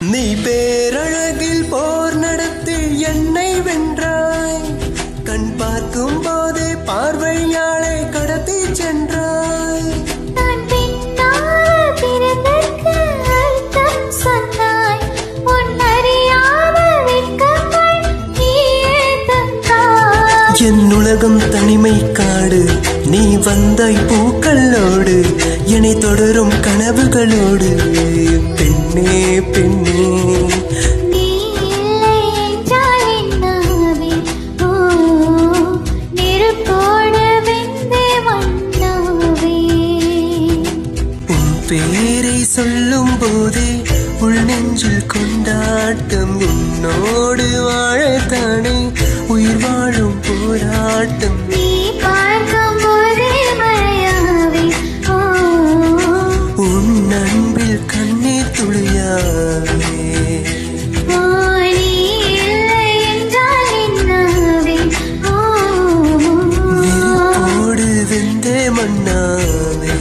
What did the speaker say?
நீ பேரழகில் போர் நடத்தி என்னை வென்றாய். கண் பார்க்கும் போதே பார்வையாளை கடத்தி சென்றாய். நான் பின்னால் பிறந்தற்கு அர்த்தம் சொன்னாய். உன் அறியாத வெட்கங்கள் நீயே தந்தாய். என் உலகம் தனிமை காடு, நீ வந்தாய் பூக்களோடு, என்னை தொடரும் கனவுகளோடு. பெண்ணே பெண்ணே நீ இல்லை என்றால் என்னாவே? ஓ, நெருப்போடு வெந்தே மண்ணாவே. உன் பேரை சொல்லும் போதே உள் நெஞ்சில் கொண்டாட்டம். என்னோடு வாழத்தானே உயிர் வாழும் போராட்டம். நீ பார்க்கும் போதே மழையாவே. ஓ, உன் அன்பில் கண்ணீர் துளியாவே. ஓ, நீ இல்லை என்றால் என்னாவே? ஓ, நெருப்போடு வெந்தே மண்ணாவே.